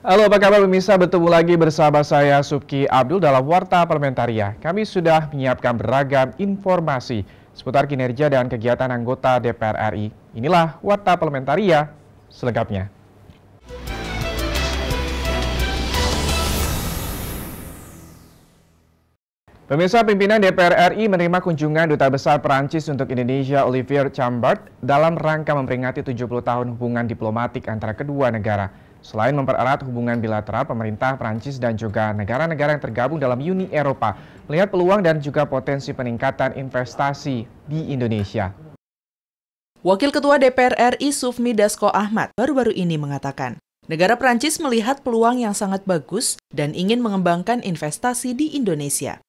Halo, apa kabar pemirsa? Bertemu lagi bersama saya Subki Abdul dalam Warta Parlamentaria. Kami sudah menyiapkan beragam informasi seputar kinerja dan kegiatan anggota DPR RI. Inilah Warta Parlamentaria selengkapnya. Pemirsa, pimpinan DPR RI menerima kunjungan Duta Besar Perancis untuk Indonesia Olivier Chambard dalam rangka memperingati 70 tahun hubungan diplomatik antara kedua negara. Selain mempererat hubungan bilateral, pemerintah Perancis dan juga negara-negara yang tergabung dalam Uni Eropa melihat peluang dan juga potensi peningkatan investasi di Indonesia. Wakil Ketua DPR RI Sufmi Dasko Ahmad baru-baru ini mengatakan, negara Perancis melihat peluang yang sangat bagus dan ingin mengembangkan investasi di Indonesia.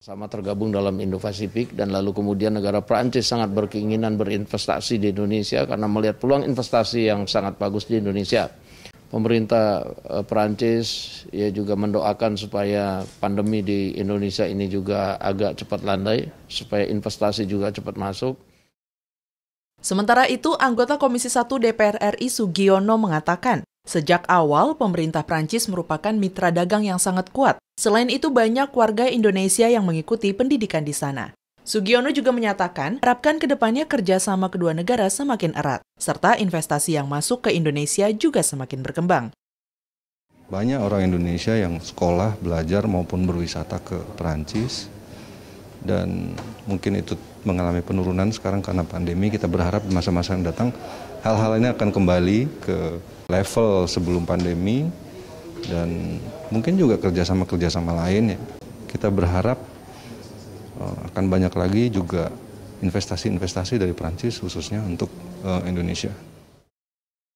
Sama tergabung dalam Indo-Pasifik dan lalu kemudian negara Prancis sangat berkeinginan berinvestasi di Indonesia karena melihat peluang investasi yang sangat bagus di Indonesia. Pemerintah Prancis ya juga mendoakan supaya pandemi di Indonesia ini juga agak cepat landai, supaya investasi juga cepat masuk. Sementara itu, anggota Komisi 1 DPR RI Sugiono mengatakan, sejak awal pemerintah Prancis merupakan mitra dagang yang sangat kuat. Selain itu, banyak warga Indonesia yang mengikuti pendidikan di sana. Sugiono juga menyatakan, harapkan ke depannya kerjasama kedua negara semakin erat, serta investasi yang masuk ke Indonesia juga semakin berkembang. Banyak orang Indonesia yang sekolah, belajar maupun berwisata ke Perancis, dan mungkin itu mengalami penurunan sekarang karena pandemi. Kita berharap di masa-masa yang datang, hal-hal ini akan kembali ke level sebelum pandemi, dan mungkin juga kerjasama lain ya. Kita berharap akan banyak lagi juga investasi-investasi dari Prancis khususnya untuk Indonesia.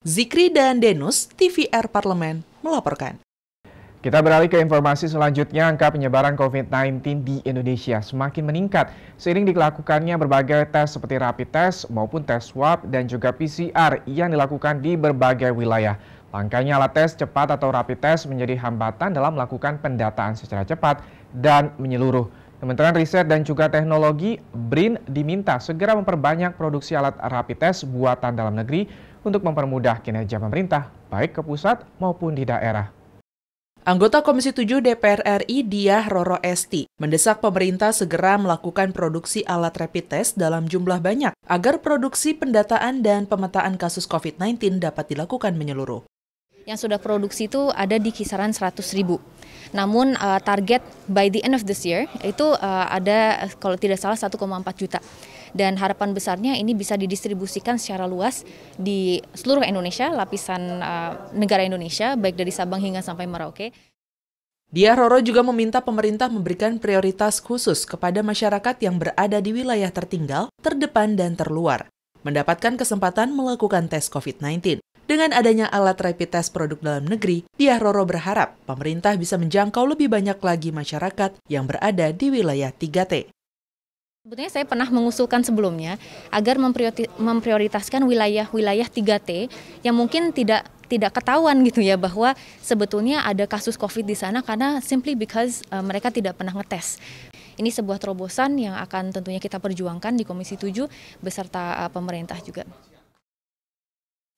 Zikri dan Denus, TVR Parlemen, melaporkan. Kita beralih ke informasi selanjutnya. Angka penyebaran COVID-19 di Indonesia semakin meningkat seiring dilakukannya berbagai tes seperti rapid test maupun tes swab dan juga PCR yang dilakukan di berbagai wilayah. Langkanya alat tes cepat atau rapid test menjadi hambatan dalam melakukan pendataan secara cepat dan menyeluruh. Kementerian Riset dan juga Teknologi BRIN diminta segera memperbanyak produksi alat rapid test buatan dalam negeri untuk mempermudah kinerja pemerintah baik ke pusat maupun di daerah. Anggota Komisi 7 DPR RI Diah Roro Esti mendesak pemerintah segera melakukan produksi alat rapid test dalam jumlah banyak agar produksi pendataan dan pemetaan kasus COVID-19 dapat dilakukan menyeluruh. Yang sudah produksi itu ada di kisaran 100.000. Namun target by the end of this year itu ada kalau tidak salah 1,4 juta. Dan harapan besarnya ini bisa didistribusikan secara luas di seluruh Indonesia, lapisan negara Indonesia, baik dari Sabang hingga sampai Merauke. Diah Roro juga meminta pemerintah memberikan prioritas khusus kepada masyarakat yang berada di wilayah tertinggal, terdepan, dan terluar, mendapatkan kesempatan melakukan tes COVID-19. Dengan adanya alat rapid test produk dalam negeri, Diah Roro berharap pemerintah bisa menjangkau lebih banyak lagi masyarakat yang berada di wilayah 3T. Sebetulnya saya pernah mengusulkan sebelumnya agar memprioritaskan wilayah-wilayah 3T yang mungkin tidak ketahuan gitu ya bahwa sebetulnya ada kasus COVID di sana karena simply because mereka tidak pernah ngetes. Ini sebuah terobosan yang akan tentunya kita perjuangkan di Komisi 7 beserta pemerintah juga.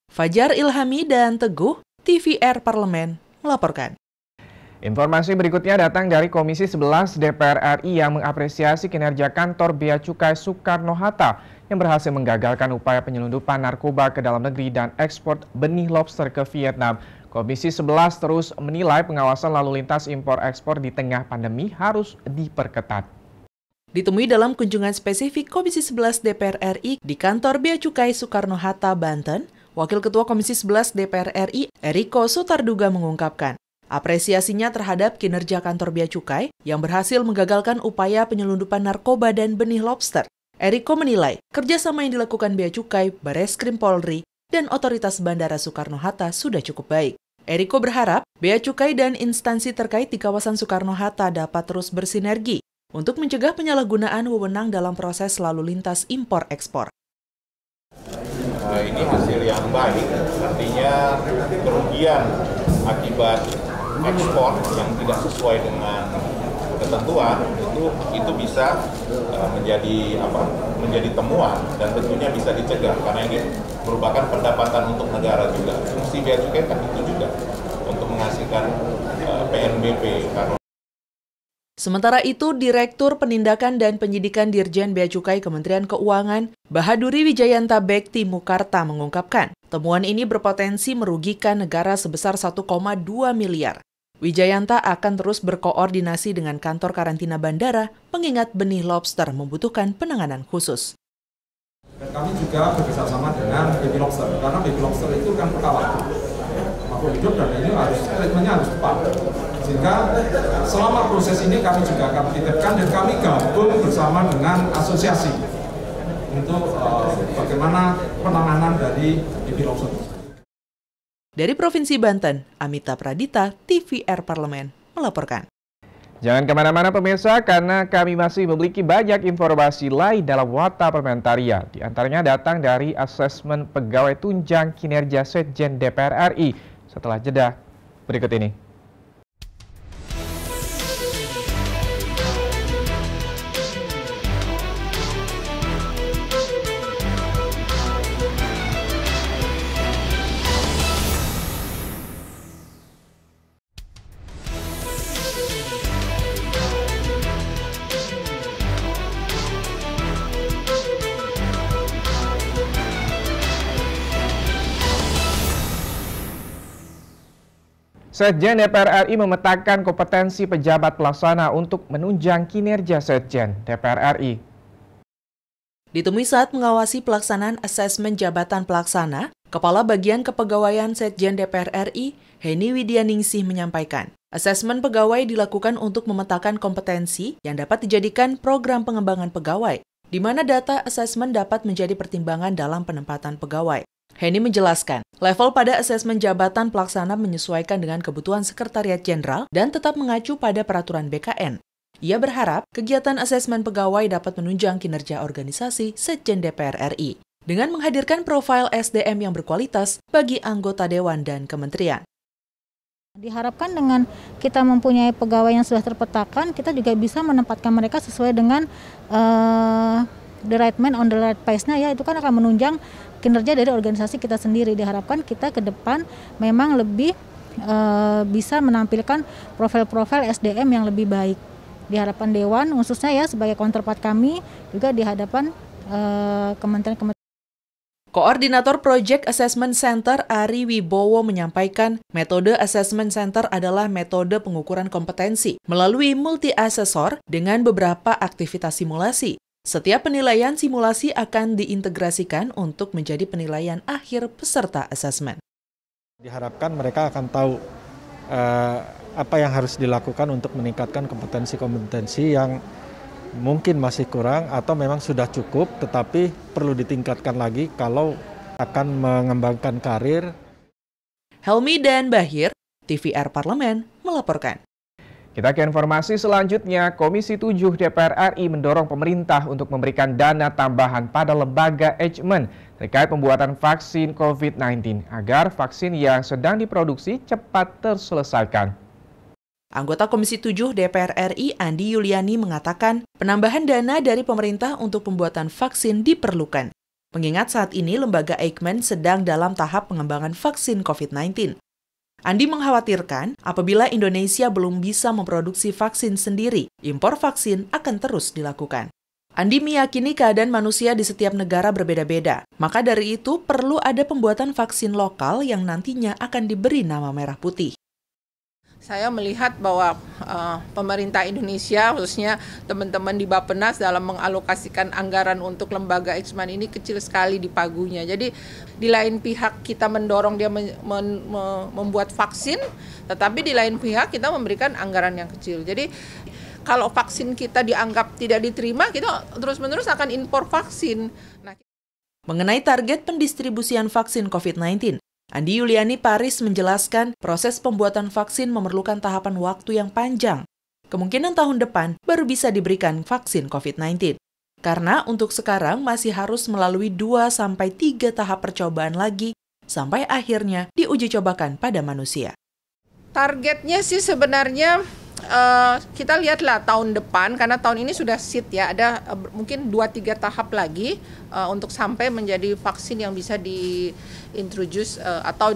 Fajar Ilhami dan Teguh, TVR Parlemen, melaporkan. Informasi berikutnya datang dari Komisi 11 DPR RI yang mengapresiasi kinerja kantor Bea Cukai Soekarno-Hatta yang berhasil menggagalkan upaya penyelundupan narkoba ke dalam negeri dan ekspor benih lobster ke Vietnam. Komisi 11 terus menilai pengawasan lalu lintas impor-ekspor di tengah pandemi harus diperketat. Ditemui dalam kunjungan spesifik Komisi 11 DPR RI di kantor Bea Cukai Soekarno-Hatta, Banten, Wakil Ketua Komisi 11 DPR RI, Eriko Sutarduga mengungkapkan, apresiasinya terhadap kinerja kantor Bea Cukai yang berhasil menggagalkan upaya penyelundupan narkoba dan benih lobster. Eriko menilai kerjasama yang dilakukan Bea Cukai, Bareskrim Polri, dan Otoritas Bandara Soekarno-Hatta sudah cukup baik. Eriko berharap Bea Cukai dan instansi terkait di kawasan Soekarno-Hatta dapat terus bersinergi untuk mencegah penyalahgunaan wewenang dalam proses lalu lintas impor-ekspor. Ini hasil yang baik, artinya kerugian akibat ekspor yang tidak sesuai dengan ketentuan itu bisa menjadi temuan dan tentunya bisa dicegah karena ini merupakan pendapatan untuk negara juga. Fungsi Bea Cukai kan itu juga dengan PNBP. Sementara itu, Direktur Penindakan dan Penyidikan Dirjen Bea Cukai Kementerian Keuangan, Bahaduri Wijayanta Bekti Mukarta mengungkapkan, temuan ini berpotensi merugikan negara sebesar 1,2 miliar. Wijayanta akan terus berkoordinasi dengan kantor karantina bandara, mengingat benih lobster membutuhkan penanganan khusus. Dan kami juga bekerjasama dengan Baby Lobster, karena Baby Lobster itu kan perawat makhluk hidup dan ini treatmentnya harus tepat. Sehingga selama proses ini kami juga akan titipkan dan kami gabung bersama dengan asosiasi untuk bagaimana penanganan dari Baby Lobster. Dari Provinsi Banten, Amita Pradita, TVR Parlemen, melaporkan. Jangan kemana-mana pemirsa, karena kami masih memiliki banyak informasi lain dalam Warta Parlementaria. Di antaranya datang dari asesmen pegawai tunjang kinerja Setjen DPR RI. Setelah jeda berikut ini. Setjen DPR RI memetakan kompetensi pejabat pelaksana untuk menunjang kinerja Setjen DPR RI. Ditemui saat mengawasi pelaksanaan asesmen jabatan pelaksana, Kepala Bagian Kepegawaian Setjen DPR RI, Heni Widianingsih menyampaikan, asesmen pegawai dilakukan untuk memetakan kompetensi yang dapat dijadikan program pengembangan pegawai, di mana data asesmen dapat menjadi pertimbangan dalam penempatan pegawai. Heni menjelaskan, level pada asesmen jabatan pelaksana menyesuaikan dengan kebutuhan Sekretariat Jenderal dan tetap mengacu pada peraturan BKN. Ia berharap kegiatan asesmen pegawai dapat menunjang kinerja organisasi Setjen DPR RI dengan menghadirkan profil SDM yang berkualitas bagi anggota Dewan dan Kementerian. Diharapkan dengan kita mempunyai pegawai yang sudah terpetakan, kita juga bisa menempatkan mereka sesuai dengan the right man on the right place-nya, ya itu kan akan menunjang kinerja dari organisasi kita sendiri. Diharapkan kita ke depan memang lebih bisa menampilkan profil-profil SDM yang lebih baik. Diharapkan Dewan khususnya ya sebagai counterpart kami juga di hadapan kementerian-kementerian. Koordinator Project Assessment Center Ari Wibowo menyampaikan, metode Assessment Center adalah metode pengukuran kompetensi melalui multi-asesor dengan beberapa aktivitas simulasi. Setiap penilaian simulasi akan diintegrasikan untuk menjadi penilaian akhir peserta asesmen. Diharapkan mereka akan tahu apa yang harus dilakukan untuk meningkatkan kompetensi-kompetensi yang mungkin masih kurang atau memang sudah cukup tetapi perlu ditingkatkan lagi kalau akan mengembangkan karir. Helmi dan Bahir, TVR Parlemen, melaporkan. Kita ke informasi selanjutnya, Komisi 7 DPR RI mendorong pemerintah untuk memberikan dana tambahan pada lembaga Eijkman terkait pembuatan vaksin COVID-19 agar vaksin yang sedang diproduksi cepat terselesaikan. Anggota Komisi 7 DPR RI Andi Yuliani mengatakan penambahan dana dari pemerintah untuk pembuatan vaksin diperlukan. Mengingat saat ini lembaga Eijkman sedang dalam tahap pengembangan vaksin COVID-19. Andi mengkhawatirkan apabila Indonesia belum bisa memproduksi vaksin sendiri, impor vaksin akan terus dilakukan. Andi meyakini keadaan manusia di setiap negara berbeda-beda, maka dari itu perlu ada pembuatan vaksin lokal yang nantinya akan diberi nama merah putih. Saya melihat bahwa pemerintah Indonesia, khususnya teman-teman di Bappenas dalam mengalokasikan anggaran untuk lembaga Eijkman ini kecil sekali di pagunya. Jadi di lain pihak kita mendorong dia membuat vaksin, tetapi di lain pihak kita memberikan anggaran yang kecil. Jadi kalau vaksin kita dianggap tidak diterima, kita terus-menerus akan impor vaksin. Mengenai target pendistribusian vaksin COVID-19, Andi Yuliani Paris menjelaskan proses pembuatan vaksin memerlukan tahapan waktu yang panjang. Kemungkinan tahun depan baru bisa diberikan vaksin COVID-19. Karena untuk sekarang masih harus melalui 2-3 tahap percobaan lagi sampai akhirnya diuji cobakan pada manusia. Targetnya sih sebenarnya kita lihatlah tahun depan, karena tahun ini sudah sit ya, ada mungkin 2-3 tahap lagi untuk sampai menjadi vaksin yang bisa diintroduce atau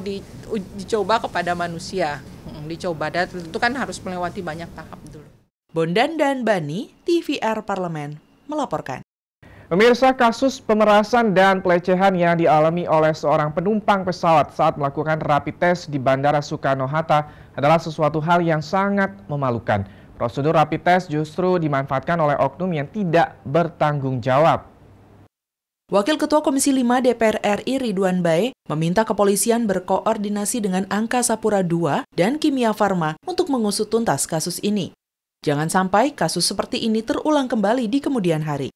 dicoba kepada manusia. yang dicoba. Dan itu kan harus melewati banyak tahap dulu. Bondan dan Bani, TVR Parlemen, melaporkan. Pemirsa, kasus pemerasan dan pelecehan yang dialami oleh seorang penumpang pesawat saat melakukan rapid test di Bandara Soekarno-Hatta adalah sesuatu hal yang sangat memalukan. Prosedur rapid test justru dimanfaatkan oleh oknum yang tidak bertanggung jawab. Wakil Ketua Komisi 5 DPR RI Ridwan Bae meminta kepolisian berkoordinasi dengan Angkasa Pura II dan Kimia Farma untuk mengusut tuntas kasus ini. Jangan sampai kasus seperti ini terulang kembali di kemudian hari.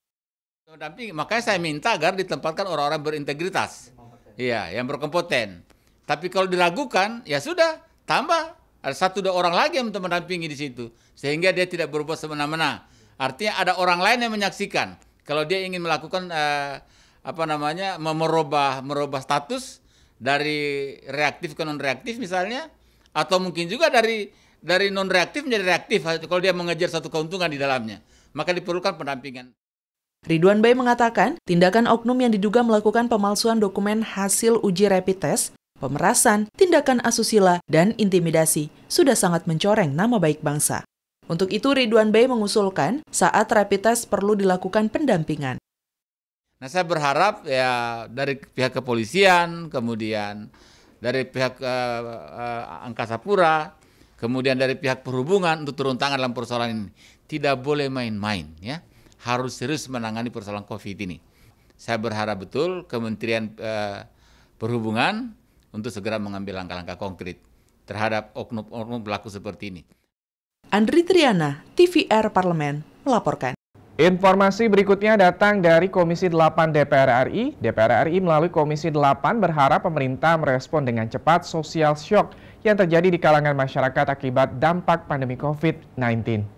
Makanya saya minta agar ditempatkan orang-orang berintegritas, iya, yang berkompeten. Tapi kalau diragukan, ya sudah, tambah ada 1-2 orang lagi yang mendampingi di situ, sehingga dia tidak berbuat semena-mena. Artinya ada orang lain yang menyaksikan. Kalau dia ingin melakukan merubah status dari reaktif ke non reaktif misalnya, atau mungkin juga dari non reaktif menjadi reaktif. Kalau dia mengejar satu keuntungan di dalamnya, maka diperlukan pendampingan. Ridwan Bae mengatakan, tindakan oknum yang diduga melakukan pemalsuan dokumen hasil uji rapid test, pemerasan, tindakan asusila, dan intimidasi sudah sangat mencoreng nama baik bangsa. Untuk itu, Ridwan Bae mengusulkan saat rapid test perlu dilakukan pendampingan. Nah, saya berharap ya dari pihak kepolisian, kemudian dari pihak Angkasa Pura, kemudian dari pihak perhubungan untuk turun tangan dalam persoalan ini. Tidak boleh main-main, ya. Harus serius menangani persoalan COVID ini. Saya berharap betul Kementerian Perhubungan untuk segera mengambil langkah-langkah konkret terhadap oknum-oknum pelaku seperti ini. Andri Triana, TVR Parlemen, melaporkan. Informasi berikutnya datang dari Komisi 8 DPR RI. DPR RI melalui Komisi 8 berharap pemerintah merespon dengan cepat social shock yang terjadi di kalangan masyarakat akibat dampak pandemi COVID-19.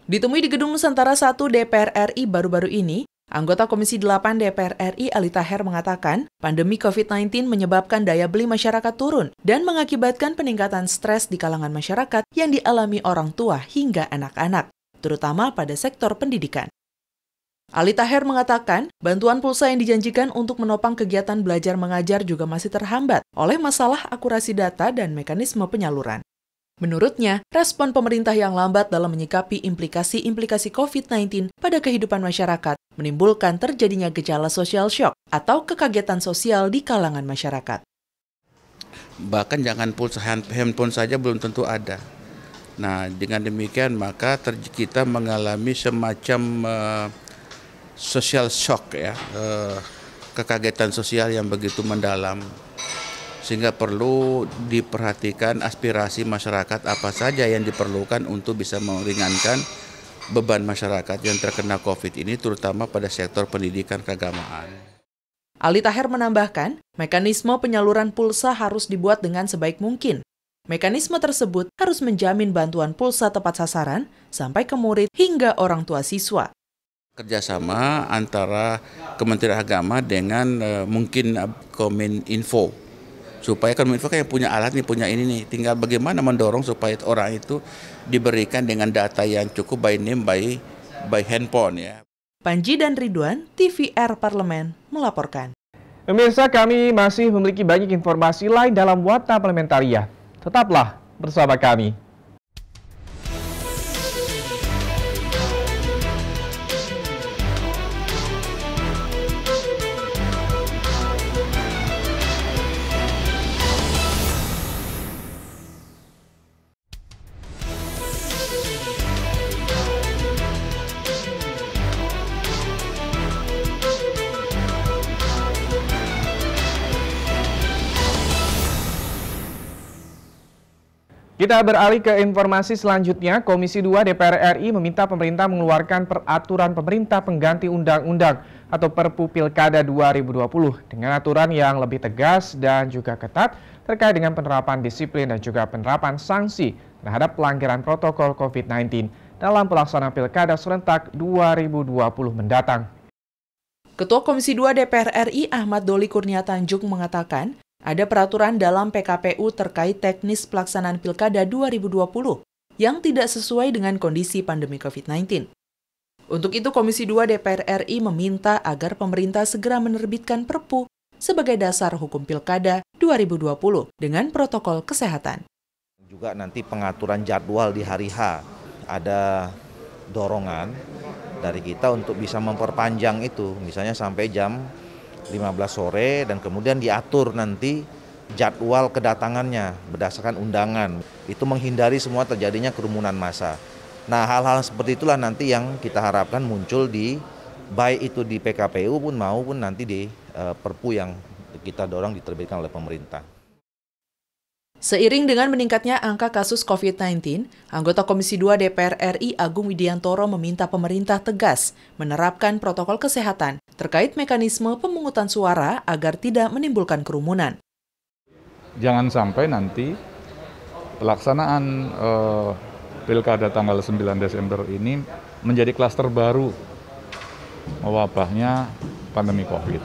Ditemui di Gedung Nusantara 1 DPR RI baru-baru ini, anggota Komisi 8 DPR RI Ali Taher mengatakan pandemi COVID-19 menyebabkan daya beli masyarakat turun dan mengakibatkan peningkatan stres di kalangan masyarakat yang dialami orang tua hingga anak-anak, terutama pada sektor pendidikan. Ali Taher mengatakan bantuan pulsa yang dijanjikan untuk menopang kegiatan belajar mengajar juga masih terhambat oleh masalah akurasi data dan mekanisme penyaluran. Menurutnya, respon pemerintah yang lambat dalam menyikapi implikasi-implikasi COVID-19 pada kehidupan masyarakat menimbulkan terjadinya gejala social shock atau kekagetan sosial di kalangan masyarakat. Bahkan jangan pulsa handphone saja belum tentu ada. Nah, dengan demikian maka kita mengalami semacam social shock, ya, kekagetan sosial yang begitu mendalam. Sehingga perlu diperhatikan aspirasi masyarakat apa saja yang diperlukan untuk bisa meringankan beban masyarakat yang terkena COVID ini, terutama pada sektor pendidikan keagamaan. Ali Taher menambahkan, mekanisme penyaluran pulsa harus dibuat dengan sebaik mungkin. Mekanisme tersebut harus menjamin bantuan pulsa tepat sasaran sampai ke murid hingga orang tua siswa. Kerjasama antara Kementerian Agama dengan mungkin Kominfo. Supaya Kominfo kan yang punya alat nih, punya ini nih, tinggal bagaimana mendorong supaya orang itu diberikan dengan data yang cukup by name, by handphone, ya. Panji dan Ridwan, TVR Parlemen, melaporkan. Pemirsa, kami masih memiliki banyak informasi lain dalam Warta Parlementaria. Tetaplah bersama kami. Kita beralih ke informasi selanjutnya. Komisi 2 DPR RI meminta pemerintah mengeluarkan peraturan pemerintah pengganti undang-undang atau Perpu Pilkada 2020 dengan aturan yang lebih tegas dan juga ketat terkait dengan penerapan disiplin dan juga penerapan sanksi terhadap pelanggaran protokol COVID-19 dalam pelaksanaan Pilkada serentak 2020 mendatang. Ketua Komisi 2 DPR RI Ahmad Doli Kurnia Tanjung mengatakan, ada peraturan dalam PKPU terkait teknis pelaksanaan Pilkada 2020 yang tidak sesuai dengan kondisi pandemi COVID-19. Untuk itu, Komisi 2 DPR RI meminta agar pemerintah segera menerbitkan Perpu sebagai dasar hukum Pilkada 2020 dengan protokol kesehatan. Juga nanti pengaturan jadwal di hari H, ada dorongan dari kita untuk bisa memperpanjang itu, misalnya sampai jam 15 sore dan kemudian diatur nanti jadwal kedatangannya berdasarkan undangan. Itu menghindari semua terjadinya kerumunan massa. Nah, hal-hal seperti itulah nanti yang kita harapkan muncul di baik itu di PKPU maupun nanti di Perpu yang kita dorong diterbitkan oleh pemerintah. Seiring dengan meningkatnya angka kasus COVID-19, anggota Komisi 2 DPR RI Agung Widiantoro meminta pemerintah tegas menerapkan protokol kesehatan terkait mekanisme pemungutan suara agar tidak menimbulkan kerumunan. Jangan sampai nanti pelaksanaan Pilkada tanggal 9 Desember ini menjadi klaster baru mewabahnya pandemi COVID.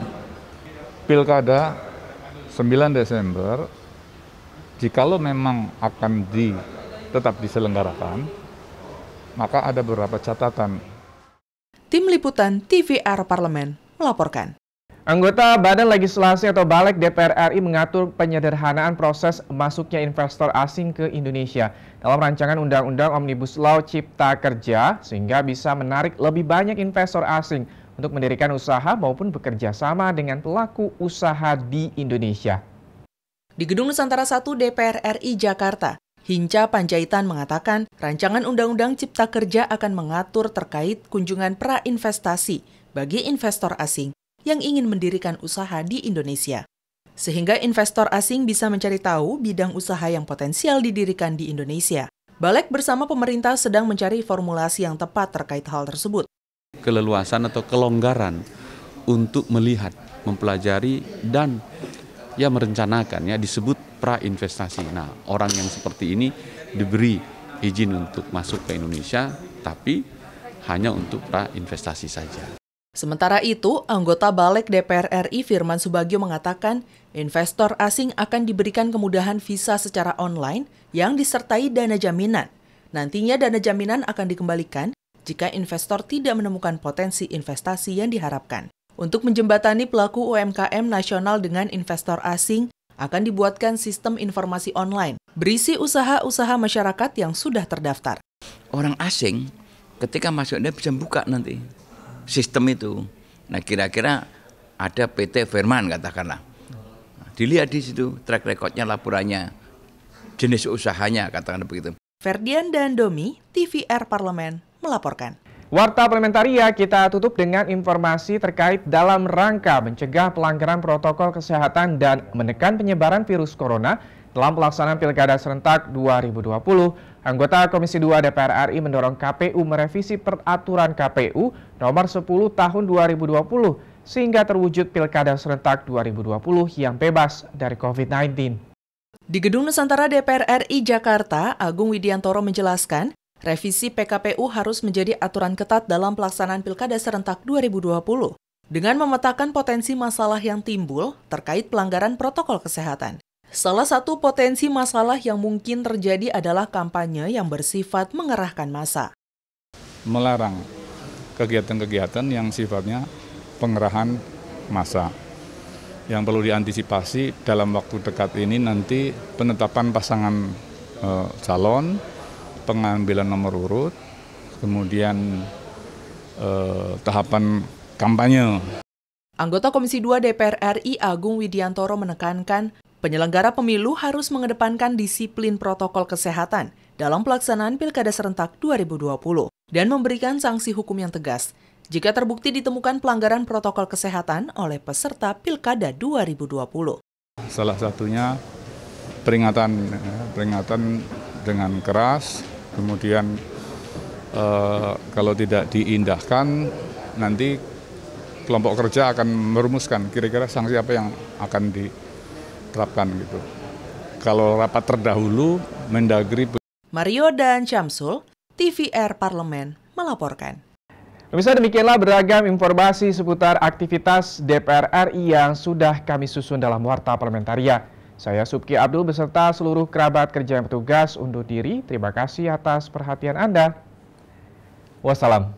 Pilkada 9 Desember jikalau memang akan tetap diselenggarakan, maka ada beberapa catatan. Tim Liputan TVR Parlemen melaporkan. Anggota Badan Legislasi atau Balik DPR RI mengatur penyederhanaan proses masuknya investor asing ke Indonesia dalam rancangan Undang-Undang Omnibus Law Cipta Kerja sehingga bisa menarik lebih banyak investor asing untuk mendirikan usaha maupun bekerja sama dengan pelaku usaha di Indonesia. Di Gedung Nusantara 1 DPR RI Jakarta, Hinca Panjaitan mengatakan rancangan Undang-Undang Cipta Kerja akan mengatur terkait kunjungan pra-investasi bagi investor asing yang ingin mendirikan usaha di Indonesia. Sehingga investor asing bisa mencari tahu bidang usaha yang potensial didirikan di Indonesia. Balik bersama pemerintah sedang mencari formulasi yang tepat terkait hal tersebut. Keleluasan atau kelonggaran untuk melihat, mempelajari, dan merencanakan, disebut pra-investasi. Nah, orang yang seperti ini diberi izin untuk masuk ke Indonesia, tapi hanya untuk pra-investasi saja. Sementara itu, anggota Balik DPR RI Firman Subagio mengatakan investor asing akan diberikan kemudahan visa secara online yang disertai dana jaminan. Nantinya dana jaminan akan dikembalikan jika investor tidak menemukan potensi investasi yang diharapkan. Untuk menjembatani pelaku UMKM nasional dengan investor asing, akan dibuatkan sistem informasi online berisi usaha-usaha masyarakat yang sudah terdaftar. Orang asing ketika masuk dia bisa buka nanti sistem itu. Nah, kira-kira ada PT Firman katakanlah. Nah, dilihat di situ track recordnya, laporannya, jenis usahanya, katakanlah begitu. Ferdian dan Domi, TVR Parlemen melaporkan. Warta Parlementaria kita tutup dengan informasi terkait dalam rangka mencegah pelanggaran protokol kesehatan dan menekan penyebaran virus corona dalam pelaksanaan Pilkada Serentak 2020. Anggota Komisi 2 DPR RI mendorong KPU merevisi peraturan KPU nomor 10 tahun 2020 sehingga terwujud Pilkada Serentak 2020 yang bebas dari COVID-19. Di Gedung Nusantara DPR RI Jakarta, Agung Widiantoro menjelaskan, revisi PKPU harus menjadi aturan ketat dalam pelaksanaan Pilkada Serentak 2020 dengan memetakan potensi masalah yang timbul terkait pelanggaran protokol kesehatan. Salah satu potensi masalah yang mungkin terjadi adalah kampanye yang bersifat mengerahkan massa. Melarang kegiatan-kegiatan yang sifatnya pengerahan massa. Yang perlu diantisipasi dalam waktu dekat ini nanti penetapan pasangan calon, pengambilan nomor urut, kemudian tahapan kampanye. Anggota Komisi 2 DPR RI Agung Widiantoro menekankan penyelenggara pemilu harus mengedepankan disiplin protokol kesehatan dalam pelaksanaan Pilkada Serentak 2020 dan memberikan sanksi hukum yang tegas jika terbukti ditemukan pelanggaran protokol kesehatan oleh peserta Pilkada 2020. Salah satunya peringatan dengan keras, kemudian kalau tidak diindahkan nanti kelompok kerja akan merumuskan kira-kira sanksi apa yang akan diterapkan gitu. Kalau rapat terdahulu, Mendagri. Mario dan Syamsul, TVR Parlemen melaporkan. Pemirsa, demikianlah beragam informasi seputar aktivitas DPR RI yang sudah kami susun dalam Warta Parlementaria. Saya Subki Abdul beserta seluruh kerabat kerja yang bertugas undur diri. Terima kasih atas perhatian Anda. Wassalam.